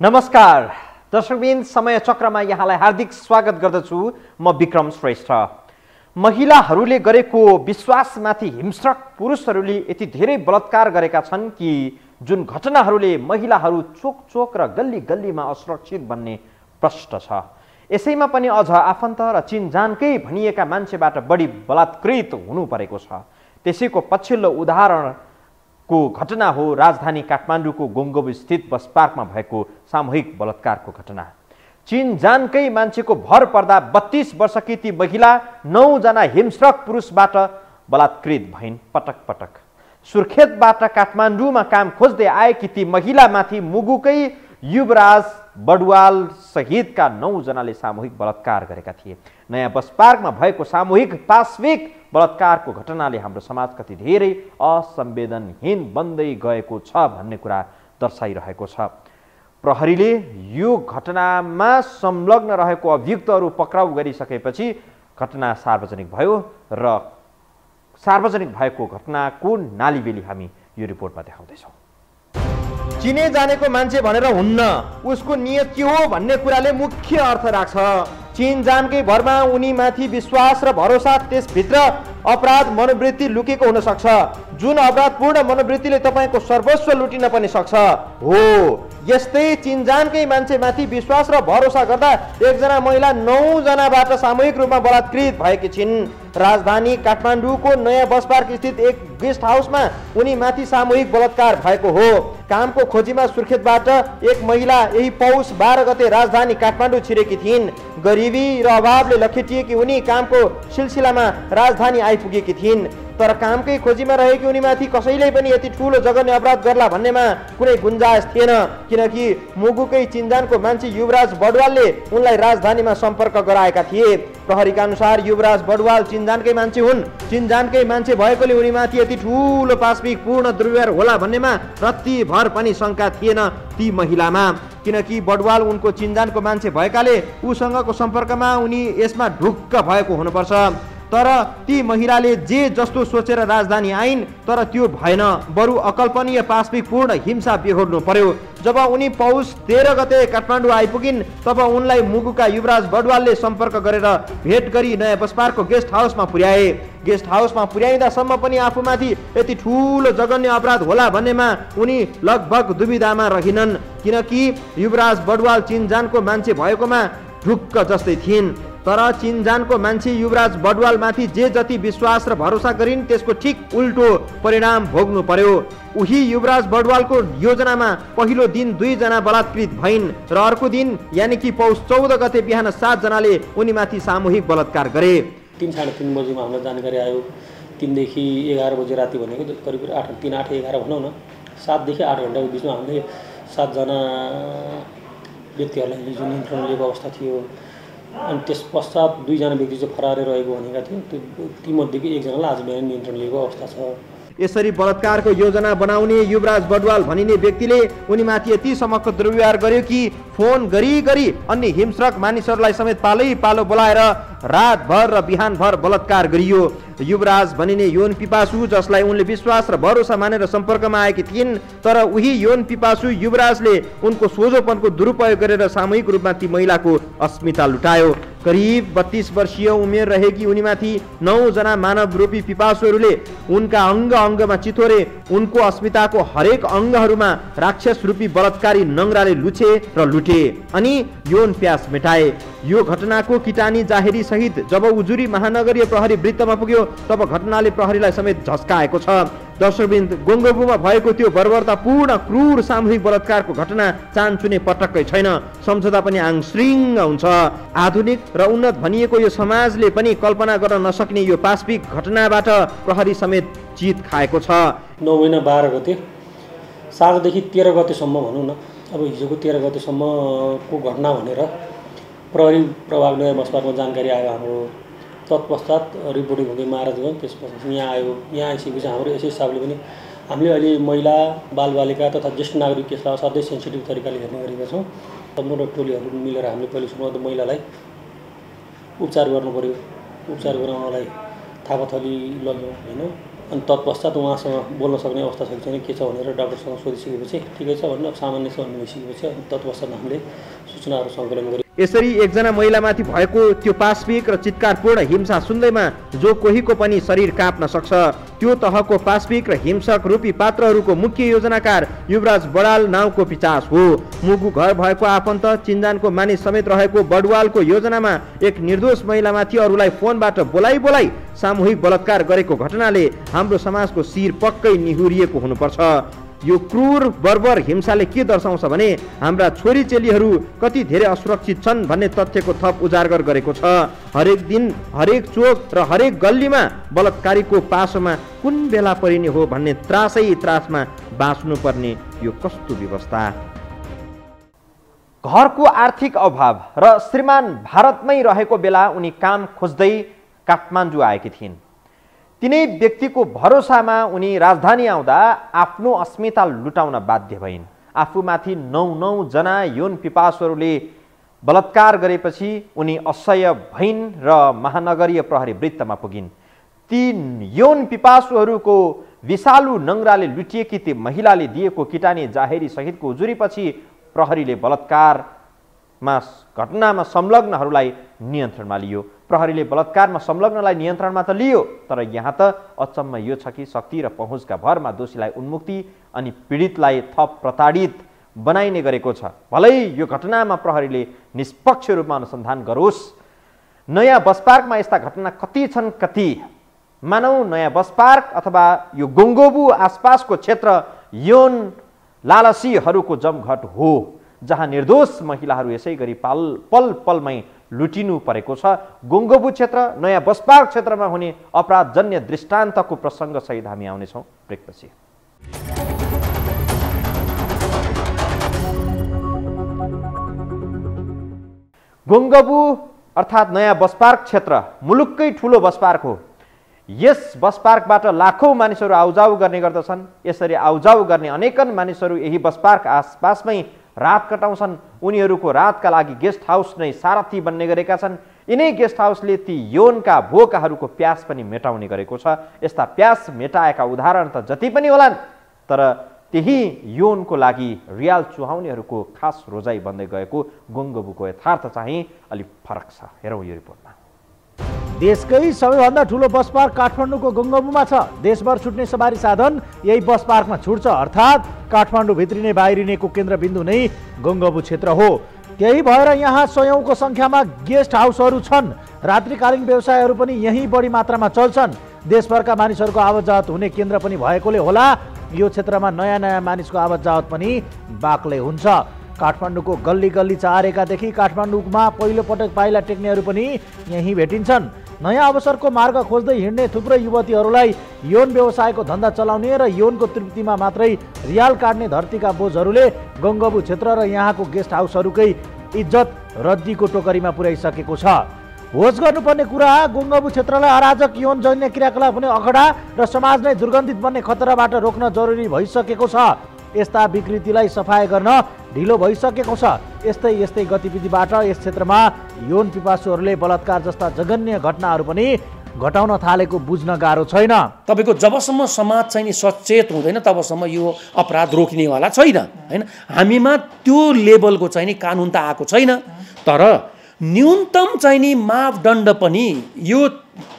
नमस्कार दर्शकबिन, समय चक्रमा यहाँलाई हार्दिक स्वागत गर्दछु। म विक्रम श्रेष्ठ। महिलाहरूले गरेको विश्वासमाथि हिंस्रक पुरुषहरूले यति धेरै बलात्कार गरेका छन् कि जुन घटनाहरूले महिलाहरू चोक चोक र गल्ली गल्लीमा असुरक्षित बन्ने प्रश्न छ। यसैमा पनि अझ आफन्त र चिनजानकै भनिएका मान्छेबाट बढी बलात्कृत हुनु परेको छ। त्यसैको पछिल्लो उदाहरणको घटना हो राजधानी काठमाडौँको गोङ्गोब स्थित बस पार्कमा भएको सामूहिक बलात्कारको घटना। चिनजानकै मान्छेको भर पर्दा 32 वर्षकी ती महिला 9 जना हिंस्रक पुरुषबाट बलात्कृत भइन् पटक पटक। सुर्खेतबाट काठमाडौँमा काम खोज्दै आएकी ती महिलामाथि मुगुकै युवराज बडुवाल सहितका 9 जनाले सामूहिक बलात्कार गरेका थिए। नयाँ बस पार्कमा भएको सामूहिक पाशविक बलात्कारको घटनाले हाम्रो समाज कति धेरै असंवेदनहीन बन्दै गएको छ भन्ने कुरा दर्शाइरहेको छ। प्रहरीले यो घटनामा संलग्न रहेको अभियुक्तहरू पक्राउ गरिसकेपछि घटना सार्वजनिक भयो र सार्वजनिक भएको घटनाको नालीबेली हामी यो रिपोर्टमा देखाउँदैछौँ। चिने जानेको मान्छे भनेर हुन्न, उसको नियत के हो भन्ने कुराले मुख्य अर्थ राख्छ। चिनजानकै भरमा उनीमाथि विश्वास र भरोसा, त्यसभित्र अपराध मनोवृत्ति लुकेको हुन सक्छ। जुन अपराधपूर्ण मनोवृत्तिले तपाईँको सर्वस्व लुटिन पनि सक्छ। हो, यस्तै चिनजानकै मान्छेमाथि विश्वास र भरोसा गर्दा एकजना महिला 9 जनाबाट सामूहिक रूपमा बलात्कृत भएकी छिन्। राजधानी काठमाडौँको नयाँ बस पार्क स्थित एक गेस्ट हाउसमा उनीमाथि सामूहिक बलात्कार भएको हो। कामको खोजीमा सुर्खेतबाट एक महिला यही पौष 12 गते राजधानी काठमाडौँ छिरेकी थिइन्। गरिबी र अभावले लखेटिएकी उनी कामको सिलसिलामा राजधानी आइपुगेकी थिइन्। तर कामकै खोजीमा रहेकी उनीमाथि कसैले पनि यति ठूलो जघन्य अपराध गर्ला भन्नेमा कुनै गुन्जायस थिएन, किनकि मुगुकै चिनजानको मान्छे युवराज बडुवालले उनलाई राजधानीमा सम्पर्क गराएका थिए। प्रहरीका अनुसार युवराज बडुवाल चिनजानकै मान्छे हुन्। चिनजानकै मान्छे भएकोले उनीमाथि यति ठूलो पाशविक पूर्ण दुर्व्यवहार होला भन्नेमा रत्ती भर पनि शङ्का थिएन ती महिलामा, किनकि बडुवाल उनको चिनजानको मान्छे भएकाले उसँगको सम्पर्कमा उनी यसमा ढुक्क भएको हुनुपर्छ। तर ती महिलाले जे जस्तो सोचेर राजधानी आइन्, तर त्यो भएन, बरु अकल्पनीय पाशविक पूर्ण हिंसा बेहोर्नु पर्यो। जब उनी पौष 13 गते काठमाडौँ आइपुगिन्, तब उनलाई मुगुका युवराज बडुवालले सम्पर्क गरेर भेट गरी नयाँ बस पार्कको गेस्ट हाउसमा पुर्याए। गेस्ट हाउसमा पुर्याइँदासम्म पनि आफूमाथि यति ठूलो जघन्य अपराध होला भन्नेमा उनी लगभग दुविधामा रहिनन्, किनकि युवराज बडुवाल चिनजानको मान्छे भएकोमा ढुक्क जस्तै थिइन्। तर चिनजानको मान्छे युवराज बडुवालमाथि जे जति विश्वास र भरोसा गरिन्, त्यसको ठिक उल्टो परिणाम भोग्नु पर्यो। उही युवराज बडुवालको योजनामा पहिलो दिन 2 जना बलात्कृत भइन् र अर्को दिन यानि कि पौष 14 गते बिहान 7 जनाले उनीमाथि सामूहिक बलात्कार गरे। 3 साढे 3 बजीमा हामीलाई जानकारी आयो। 3 देखि 11 बजे राति भनेको करिब 3, 8, 11 भनौँ न, 7 देखि 8 घण्टाको बिचमा हामीले 7 जना व्यक्तिहरूलाई जुन नियन्त्रण लिएको अवस्था थियो। अनि त्यस पश्चात 2 जना व्यक्ति चाहिँ फरारै रहेको भनेका थियौँ। तीमध्येको 1 जनालाई आज बिहान नियन्त्रण लिएको अवस्था छ। यसरी बलात्कारको योजना बनाउने युवराज बडुवाल भनिने व्यक्तिले उनीमाथि यतिसम्मको दुर्व्यवहार गर्यो कि फोन गरी अन्य हिंस्रक मानिसहरूलाई समेत पालै पालो बोलाएर रातभर र बिहानभर बलात्कार गरियो। युवराज भनिने यौन पिपासु, जसलाई उनले विश्वास र भरोसा मानेर सम्पर्कमा आएकी थिइन्, तर उही यौन पिपासु युवराजले उनको सोझोपनको दुरुपयोग गरेर सामूहिक रूपमा ती महिलाको अस्मिता लुटायो। करिब 32 वर्षीय उमेर रहेकी उनीमाथि 9 जना मानव रूपी पिपासुहरूले उनका अङ्गमा चितोरे उनको अस्मिताको हरेक अङ्गहरूमा राक्षस रूपी बलात्कारी नङ्ग्राले लुछे र लुटे अनि यौन प्यास मेटाए। यो घटनाको किटानी जाहेरी सहित जब उजुरी महानगरीय प्रहरी वृत्तमा पुग्यो, तब घटनाले प्रहरीलाई समेत झस्काएको छ। दर्शकबिन्द, गोङ्गोबुमा भएको त्यो बर्बरतापूर्ण क्रूर सामूहिक बलात्कारको घटना चान्चुने पटक्कै छैन। सम्झदा पनि आङश्रिङ्ग हुन्छ। आधुनिक र उन्नत भनिएको यो समाजले पनि कल्पना गर्न नसक्ने यो पाशविक घटनाबाट प्रहरी समेत चित खाएको छ। 9 महिना 12 गते साँझदेखि 13 गतेसम्म भनौँ न, अब हिजोको 13 गतेसम्मको घटना भनेर प्रहरी प्रभाग नयाँ बस पार्कमा जानकारी आयो हाम्रो। तत्पश्चात रिपोर्टिङ हुँदै महाराजगञ्ज, त्यसपछि यहाँ आयो। यहाँ आइसकेपछि हाम्रो यसै हिसाबले पनि हामीले अहिले महिला बालबालिका तथा ज्येष्ठ नागरिक केसलाई असाध्यै सेन्सिटिभ तरिकाले हेर्ने गरेका छौँ। सम्पूर्ण टोलीहरू मिलेर हामीले पहिलो सुरुमा त महिलालाई उपचार गर्नु पर्यो। उपचार गराउनलाई थापाथली लग्यौँ होइन। अनि तत्पश्चात उहाँसँग बोल्न सक्ने अवस्था छ कि छैन के छ भनेर डाक्टरसँग सोधिसकेपछि ठिकै छ भनेर सामान्य छ भन्ने भइसकेपछि अनि तत्पश्चात हामीले सूचनाहरू सङ्कलन गर्यौँ। यसरी एकजना महिलामाथि भएको त्यो पाशविक र चित्कारपूर्ण हिंसा सुन्दैमा जो कोहीको पनि शरीर काँप्न सक्छ। त्यो तहको पाशविक र हिंसक रूपी पात्रहरूको मुख्य योजनाकार युवराज बडाल नाउँको पिचास हो। मुगु घर भएको आफन्त चिन्जानको मानिस समेत रहेको बडवालको योजनामा एक निर्दोष महिलामाथि अरूलाई फोनबाट बोलाइ सामूहिक बलात्कार गरेको घटनाले हाम्रो समाजको शिर पक्कै निहुरिएको हुनुपर्छ। यो क्रूर बर्बर हिंसाले के दर्शाउँछ भने हाम्रा छोरी चेलीहरू कति धेरै असुरक्षित छन् भन्ने तथ्यको थप उजागर गरेको छ। हरेक दिन हरेक चोक र हरेक गल्लीमा बलात्कारीको पासोमा कुन बेला परिने हो भन्ने त्रासमा बाँच्नुपर्ने यो कस्तो व्यवस्था। घरको आर्थिक अभाव र श्रीमान भारतमै रहेको बेला उनी काम खोज्दै काठमाडौँ आएकी थिइन्। तिनै व्यक्तिको भरोसामा उनी राजधानी आउँदा आफ्नो अस्मिता लुटाउन बाध्य भइन्। आफूमाथि 9 जना यौन पिपासुहरूले बलात्कार गरेपछि उनी असह्य भइन् र महानगरीय प्रहरी वृत्तमा पुगिन्। ती यौन पिपासुहरूको विषालु नङ्ग्राले लुटिएकी ती महिलाले दिएको किटानी जाहेरी सहितको उजुरीपछि प्रहरीले बलात्कारमा घटनामा संलग्नहरूलाई नियन्त्रणमा लियो। प्रहरीले बलात्कारमा संलग्नलाई नियन्त्रणमा त लियो, तर यहाँ त अचम्म यो छ कि शक्ति र पहुँचका भरमा दोषीलाई उन्मुक्ति अनि पीडितलाई थप प्रताडित बनाइने गरेको छ। भलै यो घटनामा प्रहरीले निष्पक्ष रूपमा अनुसन्धान गरोस्। नयाँ बस पार्कमा यस्ता घटना कति छन् कति। मानौ नयाँ बस पार्क अथवा यो गोङ्गोबु आसपासको क्षेत्र यौन लालसीहरूको जमघट हो, जहाँ निर्दोष महिलाहरू यसै गरी पल पलमै लुटिनु परेको छ। गोङ्गोबु क्षेत्र नयाँ बस पार्क क्षेत्रमा हुने अपराधजन्य दृष्टान्तको प्रसङ्ग सहित हामी आउनेछौँ ब्रेकपछि। गोङ्गोबु अर्थात् नयाँ बस पार्क क्षेत्र मुलुककै ठुलो बस पार्क हो। यस बस पार्कबाट लाखौँ मानिसहरू आउजाउ गर्ने गर्दछन्। यसरी आउजाउ गर्ने अनेकन मानिसहरू यही बस पार्क आसपासमै रात कटाउँछन्। उनीहरूको रातका लागि गेस्ट हाउस नै सारथी बन्ने गरेका छन्। यिनै गेस्ट हाउसले ती यौनका भोकाहरूको प्यास पनि मेटाउने गरेको छ। यस्ता प्यास मेटाएका उदाहरण त जति पनि होलान्, तर त्यही यौनको लागि रियाल चुहाउनेहरूको खास रोजाइ बन्दै गएको गोङ्गोबुको यथार्थ चाहिँ अलिक फरक छ। हेरौँ यो रिपोर्टमा। देशकै सबैभन्दा ठुलो बस पार्क काठमाडौँको गोङ्गोबुमा छ। देशभर छुट्ने सवारी साधन यही बस पार्कमा छुट्छ, अर्थात् काठमाडौँ भित्रिने बाहिरिनेको केन्द्रबिन्दु नै गोङ्गोबु क्षेत्र हो। त्यही भएर यहाँ सयौँको सङ्ख्यामा गेस्ट हाउसहरू छन्। रात्रिकालीन व्यवसायहरू पनि यहीँ बढी मात्रामा चल्छन्। देशभरका मानिसहरूको आवत जावत हुने केन्द्र पनि भएकोले होला यो क्षेत्रमा नयाँ नयाँ मानिसको आवत जावत पनि बाक्लै हुन्छ। काठमाडौँको गल्ली गल्ली चारेकादेखि काठमाडौँमा पहिलो पटक पाइला टेक्नेहरू पनि यहीँ भेटिन्छन्। नयाँ अवसरको मार्ग खोज्दै हिँड्ने थुप्रै युवतीहरूलाई यौन व्यवसायको धन्दा चलाउने र यौनको तृप्तिमा मात्रै रियाल काट्ने धरतीका बोझहरूले गोङ्गोबु क्षेत्र र यहाँको गेस्ट हाउसहरूकै इज्जत रद्दीको टोकरीमा पुर्याइसकेको छ। होस गर्नुपर्ने कुरा गोङ्गोबु क्षेत्रलाई अराजक यौनजन्य क्रियाकलाप हुने अखडा र समाज नै दुर्गन्धित बन्ने खतराबाट रोक्न जरुरी भइसकेको छ। यस्ता विकृतिलाई सफाई गर्न ढिलो भइसकेको छ। यस्तै गतिविधिबाट यस क्षेत्रमा यौन पिपासुहरूले बलात्कार जस्ता जघन्य घटनाहरू पनि घटाउन थालेको बुझ्न गाह्रो छैन। तपाईँको जबसम्म समाज चाहिँ नि सचेत हुँदैन तबसम्म यो अपराध रोकिनेवाला छैन हैन। हामीमा त्यो लेभलको चाहिँ नि कानुन त आएको छैन, तर न्यूनतम चाहिँ नि मापदण्ड पनि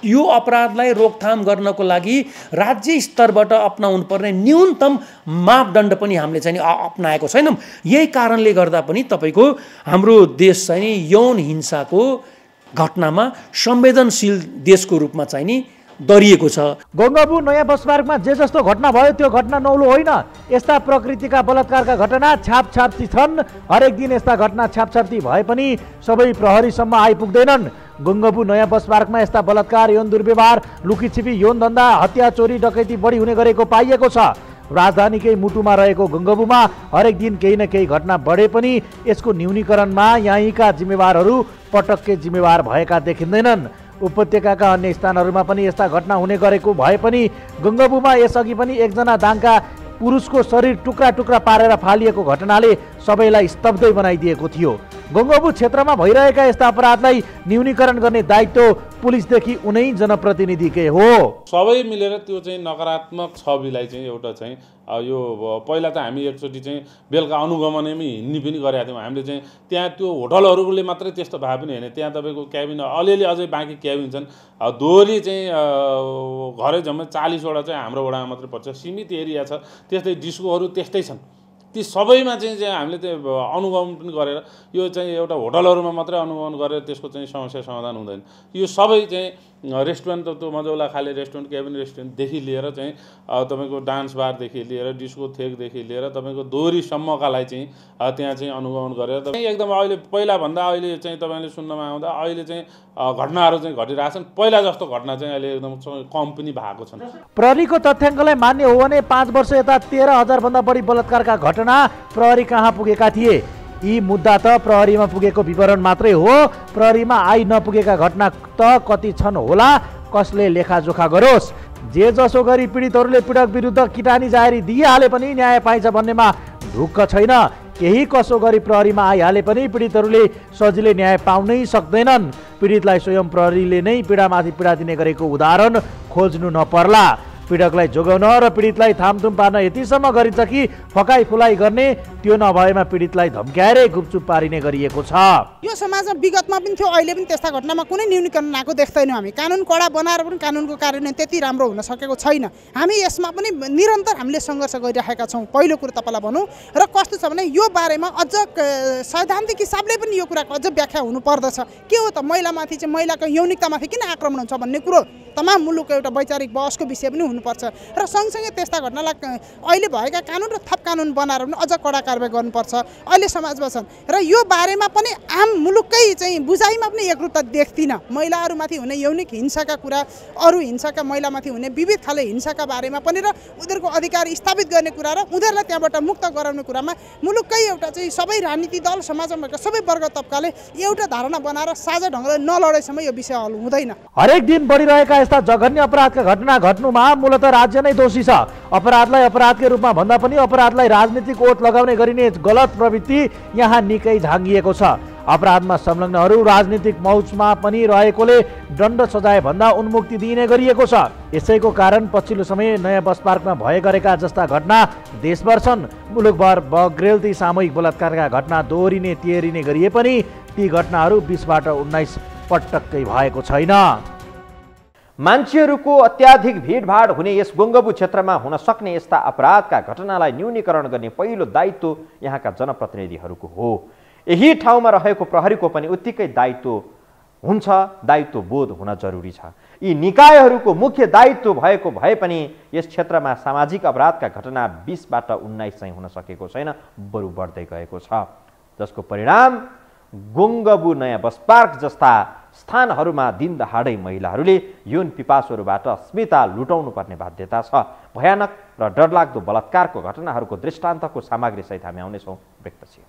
यो अपराधलाई रोकथाम गर्नको लागि राज्य स्तरबाट अपनाउनु पर्ने न्यूनतम मापदण्ड पनि हामीले चाहिँ अपनाएको छैनौँ। यही कारणले गर्दा पनि तपाईँको हाम्रो देश चाहिँ नि यौन हिंसाको घटनामा संवेदनशील देशको रूपमा चाहिँ नि दरिएको छ। गोङ्गोबु नयाँ बस पार्कमा जे जस्तो घटना भयो त्यो घटना नौलो होइन। यस्ता प्रकृतिका बलात्कारका घटना छापछाप्ती छन्। हरेक दिन यस्ता घटना छापछाप्ती भए पनि सबै प्रहरीसम्म आइपुग्दैनन्। गोङ्गोबु नयाँ बस पार्कमा यस्ता बलात्कार, यौन दुर्व्यवहार, लुकीछिपी यौन धन्दा, हत्या, चोरी, डकैती बढी हुने गरेको पाइएको छ। राजधानीकै मुटुमा रहेको गोङ्गोबुमा हरेक दिन केही न केही घटना बढे पनि यसको न्यूनीकरणमा यहीँका जिम्मेवारहरू पटक्कै जिम्मेवार भएका देखिँदैनन्। उपत्यकाका अन्य स्थानहरूमा पनि यस्ता घटना हुने गरेको भए पनि गोङ्गोबुमा यसअघि पनि एकजना दाङका पुरुषको शरीर टुक्रा टुक्रा पारेर फालिएको घटनाले सबैलाई स्तब्धै बनाइदिएको थियो। गोङ्गोबु क्षेत्रमा भइरहेका यस्ता अपराधलाई न्यूनीकरण गर्ने दायित्व पुलिसदेखि उनै जनप्रतिनिधिकै हो। सबै मिलेर त्यो चाहिँ नकारात्मक छविलाई चाहिँ एउटा चाहिँ यो पहिला त हामी एकचोटि चाहिँ बेलुका अनुगमनमै हिँड्ने पनि गरेका थियौँ। हामीले चाहिँ त्यहाँ त्यो होटलहरूले मात्रै त्यस्तो भए पनि होइन, त्यहाँ तपाईँको क्याबिन अलिअलि अझै बाँकी क्याबिन छन्। दोहोरी चाहिँ घरै जम्मै 40वटा चाहिँ हाम्रो वडामा मात्रै पर्छ, सीमित एरिया छ। त्यस्तै डिस्कोहरू त्यस्तै छन्। ती सबैमा चाहिँ हामीले त्यो अनुगमन पनि गरेर यो चाहिँ एउटा होटलहरूमा मात्रै अनुगमन गरेर त्यसको चाहिँ समस्या समाधान हुँदैन। यो सबै चाहिँ रेस्टुरेन्ट त्यो मजौला खाले रेस्टुरेन्ट, केबिन रेस्टुरेन्टदेखि लिएर चाहिँ तपाईँको डान्स बारदेखि लिएर डिस्को थेकदेखि लिएर तपाईँको दोहोरीसम्मकालाई चाहिँ त्यहाँ चाहिँ अनुगमन गरेर एकदम अहिले पहिलाभन्दा अहिले चाहिँ तपाईँले सुन्नमा आउँदा अहिले चाहिँ घटनाहरू चाहिँ घटिरहेछन्। पहिला जस्तो घटना चाहिँ अहिले एकदम कम पनि भएको छन्। प्रहरीको तथ्याङ्कलाई मान्य हो भने 5 वर्ष यता 13,000 भन्दा बढी बलात्कारका घटना प्रहरी कहाँ पुगेका थिए? यी मुद्दा त प्रहरीमा पुगेको विवरण मात्रै हो। प्रहरीमा आई नपुगेका घटना त कति छन् होला, कसले लेखाजोखा गरोस्। जे जसो गरी पीडितहरूले पीडक विरुद्ध किटानी जाहेरी दिइहाले पनि न्याय पाइन्छ भन्नेमा ढुक्क छैन। केही कसो गरी प्रहरीमा आइहाले पनि पीडितहरूले सजिलै न्याय पाउनै सक्दैनन्। पीडितलाई स्वयं प्रहरीले नै पीडामाथि पीडा दिने गरेको उदाहरण खोज्नु नपर्ला। पीडकलाई जोगाउन र पीडितलाई थामथुम पार्न यतिसम्म गरिन्छ कि फकाइ फुलाइ गर्ने, त्यो नभएमा पीडितलाई धम्क्याएरै गुपचुप पारिने गरिएको छ। यो समाजमा विगतमा पनि थियो, अहिले पनि त्यस्ता घटनामा कुनै न्यूनीकरण आएको देख्दैनौँ हामी। कानुन कडा बनाएर पनि कानुनको कार्यान्वयन त्यति राम्रो हुन सकेको छैन। हामी यसमा पनि निरन्तर हामीले सङ्घर्ष गरिरहेका छौँ। पहिलो कुरो तपाईँलाई भनौँ र कस्तो छ भने यो बारेमा अझ सैद्धान्तिक हिसाबले पनि यो कुराको अझ व्याख्या हुनुपर्दछ। के हो त महिलामाथि चाहिँ महिलाको यौनिकतामाथि किन आक्रमण हुन्छ भन्ने कुरो तमाम मुलुकको एउटा वैचारिक बहसको विषय पनि हुनुपर्छ। र सँगसँगै त्यस्ता घटनालाई अहिले भएका कानुन र थप कानुन बनाएर पनि अझ कडा कारबाही गर्नुपर्छ। अहिले समाजमा छन् र यो बारेमा पनि आम मुलुककै चाहिँ बुझाइमा पनि एकरूपता देख्दिनँ। महिलाहरूमाथि हुने यौनिक हिंसाका कुरा, अरू हिंसाका महिलामाथि हुने विविध खाले हिंसाका बारेमा पनि र उनीहरूको अधिकार स्थापित गर्ने कुरा र उनीहरूलाई त्यहाँबाट मुक्त गराउने कुरामा मुलुककै एउटा चाहिँ सबै राजनीति दल, समाजमा भएका सबै वर्ग तबकाले एउटा धारणा बनाएर साझा ढङ्गले नलडेसम्म यो विषय हल हुँदैन। हरेक दिन बढिरहेका यस्ता जघन्य अपराधका घटना घट्नुमा मूलतः राज्य नै दोषी छ। अपराधलाई अपराधकै रूपमा भन्दा पनि अपराधलाई राजनीतिक ओत लगाउने गरिने गलत प्रवृत्ति यहाँ निकै झाँगिएको छ। अपराधमा संलग्नहरू राजनीतिक मौजमा पनि रहेकोले दण्ड सजाय भन्दा उन्मुक्ति दिइने गरिएको छ। यसैको कारण पछिल्लो समय नयाँ बस पार्कमा भए गरेका जस्ता घटना देशभर छन्। मुलुकभर बग्रेलती सामूहिक बलात्कारका घटना दोहोरिने तेरिने गरिए पनि ती घटनाहरू 20बाट 19 पटक्कै भएको छैन। मान्छेहरूको अत्याधिक भिडभाड हुने यस गुङ्गबु क्षेत्रमा हुन सक्ने यस्ता अपराधका घटनालाई न्यूनीकरण गर्ने पहिलो दायित्व यहाँका जनप्रतिनिधिहरूको हो। यही ठाउँमा रहेको प्रहरीको पनि उत्तिकै दायित्व हुन्छ, दायित्व बोध हुन जरुरी छ। यी निकायहरूको मुख्य दायित्व भएको भए पनि यस क्षेत्रमा सामाजिक अपराधका घटना 20बाट 19 चाहिँ हुन सकेको छैन, बरु बढ्दै गएको छ। जसको परिणाम गुङ्गबु नयाँ बस पार्क जस्ता स्थानहरूमा दिन दहाडै महिलाहरूले यौन पिपासुहरूबाट अस्मिता लुटाउनु पर्ने बाध्यता छ। भयानक र डरलाग्दो बलात्कारको घटनाहरूको दृष्टान्तको सामग्री सहित हामी आउनेछौँ ब्रेकपछि।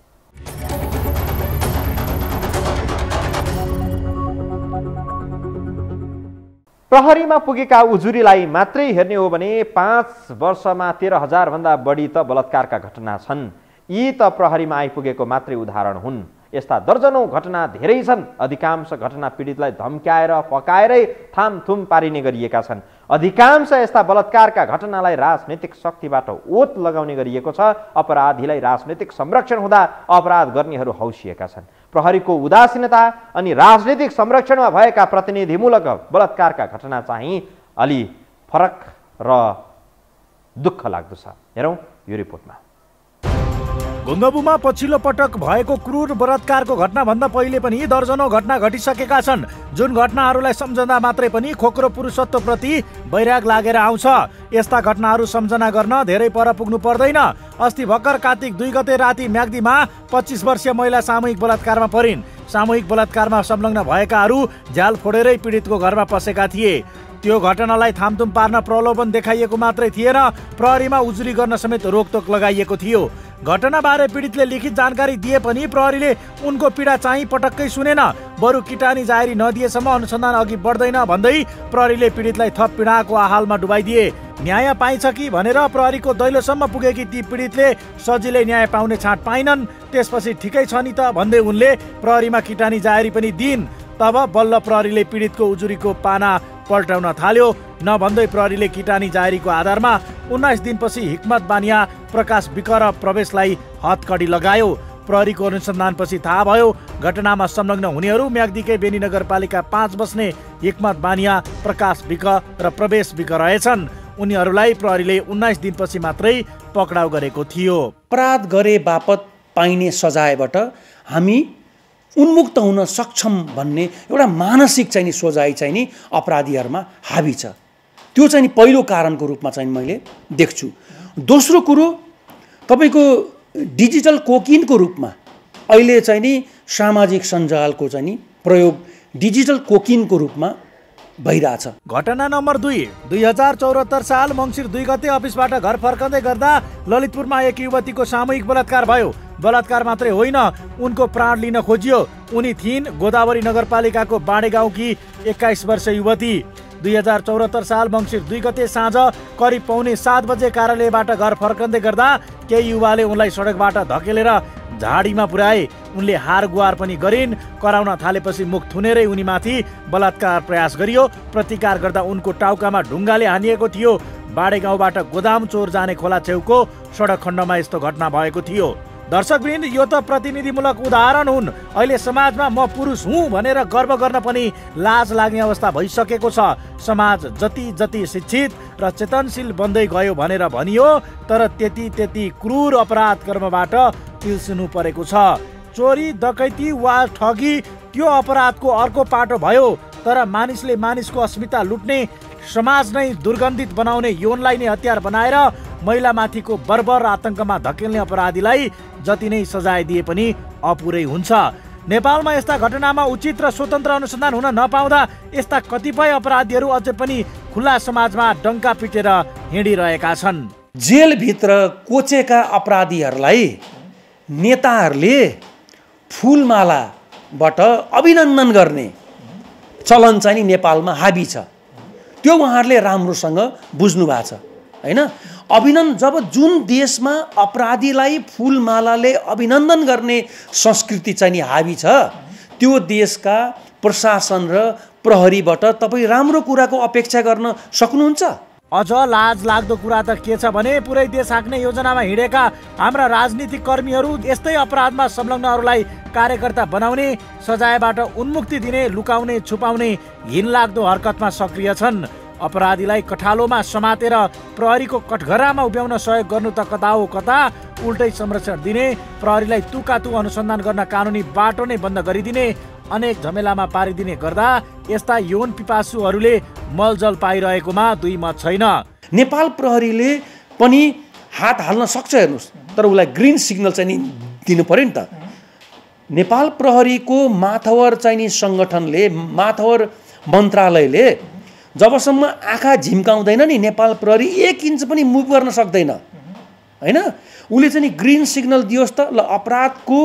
प्रहरीमा पुगेका उजुरीलाई मात्रै हेर्ने हो भने 5 वर्षमा 13,000 भन्दा बढी त बलात्कारका घटना छन्। यी त प्रहरीमा आइपुगेको मात्रै उदाहरण हुन्। यस्ता दर्जनौं घटना धेरै छन्। अधिकांश घटना पीडितलाई धम्क्याएर फकाएरै थामथुम पारिने गरिएका छन्। अधिकांश यस्ता बलात्कारका घटनालाई राजनैतिक शक्तिबाट ओत लगाउने गरिएको छ। अपराधीलाई राजनैतिक संरक्षण हुँदा अपराध गर्नेहरू हौसिएका छन्। प्रहरीको उदासीनता अनि राजनैतिक संरक्षणमा भएका प्रतिनिधिमूलक बलात्कारका घटना चाहिँ अलि फरक र दुःख लाग्दो छ। हेरौँ यो रिपोर्टमा। गुङ्गबुमा पछिल्लो पटक भएको क्रूर बलात्कारको घटनाभन्दा पहिले पनि दर्जनौं घटना घटिसकेका छन्। जुन घटनाहरूलाई सम्झँदा मात्रै पनि खोक्रो पुरुषत्वप्रति वैराग लागेर आउँछ। यस्ता घटनाहरू सम्झना गर्न धेरै पर पुग्नु पर्दैन। अस्ति भर्खर कार्तिक 2 गते राति म्याग्दीमा 25 वर्षीय महिला सामूहिक बलात्कारमा परिन्। सामूहिक बलात्कारमा संलग्न भएकाहरू झ्याल फोडेरै पीडितको घरमा पसेका थिए। त्यो घटनालाई थामथुम पार्न प्रलोभन देखाइएको मात्रै थिएन, प्रहरीमा उजुरी गर्न समेत रोकटोक लगाइएको थियो। घटनाबारे पीडितले लिखित जानकारी दिए पनि प्रहरीले उनको पीडा चाहिँ पटक्कै सुनेन। बरु किटानी जाहेरी नदिएसम्म अनुसन्धान अघि बढ्दैन भन्दै प्रहरीले पीडितलाई थप पीडाको आहालमा डुबाइदिए। न्याय पाइन्छ कि भनेर प्रहरीको दैलोसम्म पुगेकी ती पीडितले सजिलै न्याय पाउने छाँट पाइनन्। त्यसपछि ठिकै छ नि त भन्दै उनले प्रहरीमा किटानी जाहेरी पनि दिइन्। तब बल्ल प्रहरीले पीडितको उजुरीको पाना पल्टाउन थाल्यो। नभन्दै प्रहरीले किटानी जाहेरीको आधारमा 19 दिनपछि हिक्मत बानिया, प्रकाश विक र प्रवेशलाई हतकडी लगायो। प्रहरीको अनुसन्धानपछि थाहा भयो घटनामा संलग्न हुनेहरू म्याग्दीकै बेनी नगरपालिका 5 बस्ने हिक्मत बानिया, प्रकाश विक र प्रवेश विक रहेछन्। उनीहरूलाई प्रहरीले 19 दिनपछि मात्रै पक्राउ गरेको थियो। अपराध गरे बापत पाइने सजायबाट हामी उन्मुक्त हुन सक्षम भन्ने एउटा मानसिक चाहिँ नि सोचाइ चाहिँ नि अपराधीहरूमा हावी छ। त्यो चाहिँ नि पहिलो कारणको रूपमा चाहिँ मैले देख्छु। दोस्रो कुरो तपाईँको डिजिटल कोकिनको रूपमा अहिले चाहिँ नि सामाजिक सञ्जालको चाहिँ नि प्रयोग डिजिटल कोकिनको रूपमा भइरहेछ। घटना नम्बर 2, 2074 साल मङ्सिर 2 गते अफिसबाट घर फर्कँदै गर्दा ललितपुरमा एक युवतीको सामूहिक बलात्कार भयो। बलात्कार मात्रै होइन, उनको प्राण लिन खोजियो। उनी थिइन् गोदावरी नगरपालिकाको बाँडे गाउँकी 21 वर्षीय युवती। 2074 साल मङ्सिर 2 गते साँझ करिब पौने 7 बजे कार्यालयबाट घर फर्कँदै गर्दा केही युवाले उनलाई सडकबाट धकेलेर झाडीमा पुर्याए। उनले हार गुहार पनि गरिन्। कराउन थालेपछि मुख थुनेरै उनीमाथि बलात्कार प्रयास गरियो। प्रतिकार गर्दा उनको टाउकामा ढुङ्गाले हानिएको थियो। बाँडे गाउँबाट गोदाम चोर जाने खोला छेउको सडक खण्डमा यस्तो घटना भएको थियो। दर्शकवृन्द, यो त प्रतिनिधिमूलक उदाहरण हुन्। अहिले समाजमा म पुरुष हुँ भनेर गर्व गर्न पनि लाज लाग्ने अवस्था भइसकेको छ। समाज जति जति शिक्षित र चेतनशील बन्दै गयो भनेर भनियो, तर त्यति क्रूर अपराध कर्मबाट पिल्सिनु परेको छ। चोरी, डकैती वा ठगी त्यो अपराधको अर्को पाटो भयो, तर मानिसले मानिसको अस्मिता लुट्ने, समाज नै दुर्गन्धित बनाउने यौनलाई नै हतियार बनाएर महिलामाथिको बर्बर आतंकमा धकेल्ने अपराधीलाई जति नै सजाय दिए पनि अपुरै हुन्छ। नेपालमा यस्ता घटनामा उचित र स्वतन्त्र अनुसन्धान हुन नपाउँदा यस्ता कतिपय अपराधीहरू अझै पनि खुल्ला समाजमा डङ्का पिटेर हिँडिरहेका छन्। जेलभित्र कोचेका अपराधीहरूलाई नेताहरूले फुलमालाबाट अभिनन्दन गर्ने चलन चाहिँ नि नेपालमा हाबी छ। त्यो उहाँहरूले राम्रोसँग बुझ्नु भएको छ हैन। अभिनन्दन, जब जुन देशमा अपराधीलाई फुलमालाले अभिनन्दन गर्ने संस्कृति चाहिँ नि हाबी छ, त्यो देशका प्रशासन र प्रहरीबाट तपाईँ राम्रो कुराको अपेक्षा गर्न सक्नुहुन्छ? अझ लाज लाग्दो कुरा त के छ भने पुरै देश हाँक्ने योजनामा हिँडेका हाम्रा राजनीतिक कर्मीहरू यस्तै अपराधमा संलग्नहरूलाई कार्यकर्ता बनाउने, सजायबाट उन्मुक्ति दिने, लुकाउने, छुपाउने घिनलाग्दो हरकतमा सक्रिय छन्। अपराधीलाई कठालोमा समातेर प्रहरीको कठघरामा उभ्याउन सहयोग गर्नु त कता हो कता, उल्टै संरक्षण दिने, प्रहरीलाई तुकातु अनुसन्धान गर्न कानुनी बाटो नै बन्द गरिदिने, अनेक झमेलामा पारिदिने गर्दा यस्ता यौन पिपासुहरूले मलजल पाइरहेकोमा दुई मत छैन। नेपाल प्रहरीले पनि हात हाल्न सक्छ हेर्नुहोस्, तर उसलाई ग्रिन सिग्नल चाहिँ नि दिनु पर्यो नि त। नेपाल प्रहरीको माथवर चाहिँ नि सङ्गठनले, माथवर मन्त्रालयले जबसम्म आँखा झिम्काउँदैन नि नेपाल प्रहरी 1 इन्च पनि मुभ गर्न सक्दैन हैन। उसले चाहिँ नि ग्रिन सिग्नल दियोस् त, ल अपराधको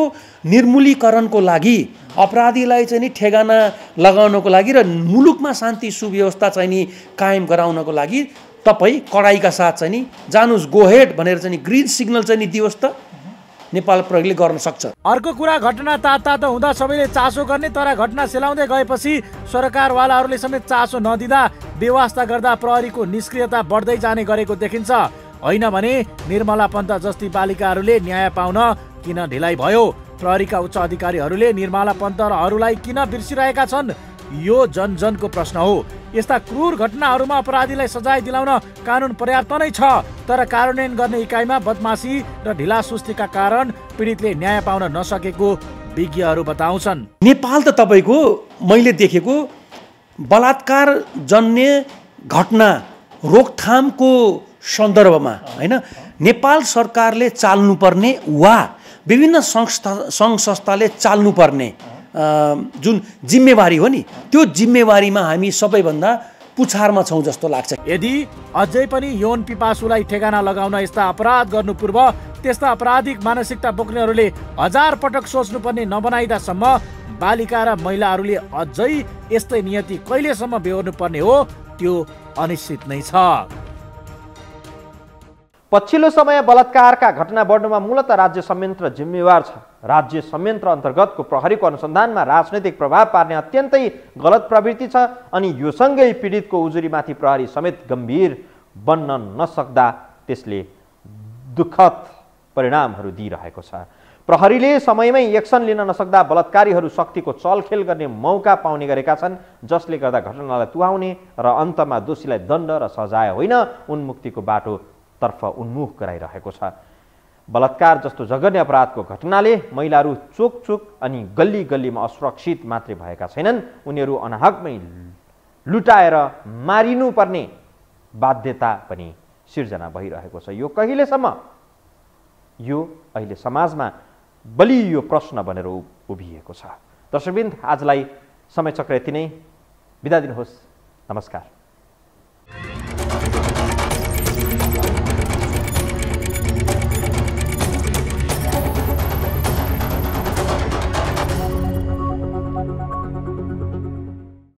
निर्मूलीकरणको लागि, अपराधीलाई चाहिँ नि ठेगाना लगाउनको लागि र मुलुकमा शान्ति सुव्यवस्था चाहिँ नि कायम गराउनको लागि तपाईँ कडाइका साथ चाहिँ नि जानुस्, गो हेड भनेर चाहिँ नि ग्रिन सिग्नल चाहिँ नि दियोस् त, नेपाल प्रहरीले गर्न सक्छ। अर्को कुरा, घटना तातो हुँदा सबैले चासो गर्ने, तर घटना सेलाउँदै गएपछि सरकारवालाहरूले समेत चासो नदिँदा बेवास्ता गर्दा प्रहरीको निष्क्रियता बढ्दै जाने गरेको देखिन्छ। होइन भने निर्मला पन्त जस्ती बालिकाहरूले न्याय पाउन किन ढिलाइ भयो? प्रहरीका उच्च अधिकारीहरूले निर्मला पन्तहरूलाई किन बिर्सिरहेका छन्? यो जनजनको प्रश्न हो। यस्ता क्रूर घटनाहरूमा अपराधीलाई सजाय दिलाउन कानुन पर्याप्त नै छ, तर कार्यान्वयन गर्ने इकाइमा बदमासी र ढिलासुस्तीका कारण पीडितले न्याय पाउन नसकेको विज्ञहरू बताउँछन्। नेपाल त तपाईँको मैले देखेको बलात्कार जन्य घटना रोकथामको सन्दर्भमा हैन, नेपाल सरकारले चाल्नुपर्ने वा विभिन्न सङ्घ संस्थाले चाल्नुपर्ने जुन जिम्मेवारी हो नि, त्यो जिम्मेवारीमा हामी सबैभन्दा पुछारमा छौँ जस्तो लाग्छ। यदि अझै पनि यौन पिपासुलाई ठेगाना लगाउन यस्ता अपराध गर्नु पूर्व त्यस्ता आपराधिक मानसिकता बोक्नेहरूले 1000 पटक सोच्नुपर्ने नबनाइदासम्म बालिका र महिलाहरूले अझै यस्तै नियति कहिलेसम्म बेहोर्नु पर्ने हो, त्यो अनिश्चित नै छ। पछिल्लो समय बलात्कारका घटना बढ्नुमा मूलतः राज्य संयन्त्र जिम्मेवार छ। राज्य संयन्त्र अन्तर्गतको प्रहरीको अनुसन्धानमा राजनैतिक प्रभाव पार्ने अत्यन्तै गलत प्रवृत्ति छ अनि यो सँगै पीडितको उजुरीमाथि प्रहरी समेत गम्भीर बन्न नसक्दा त्यसले दुःखद परिणामहरू दिइरहेको छ। प्रहरीले समयमै एक्सन लिन नसक्दा बलात्कारीहरू शक्तिको चलखेल गर्ने मौका पाउने गरेका छन्, जसले गर्दा घटनालाई तुहाउने र अन्तमा दोषीलाई दण्ड र सजाय होइन उन्मुक्तिको बाटोतर्फ उन्मुख गराइरहेको छ। बलात्कार जस्तो जघन्य अपराधको घटनाले महिलाहरू चोक अनि गल्ली गल्लीमा असुरक्षित मात्रै भएका छैनन्, उनीहरू अनाहकमै लुटाएर मारिनुपर्ने बाध्यता पनि सिर्जना भइरहेको छ। यो कहिलेसम्म? यो अहिले समाजमा बलियो प्रश्न बनेर उभिएको छ। दर्शकवृन्द, आजलाई समय चक्र यति नै। बिदा दिनुहोस्। नमस्कार।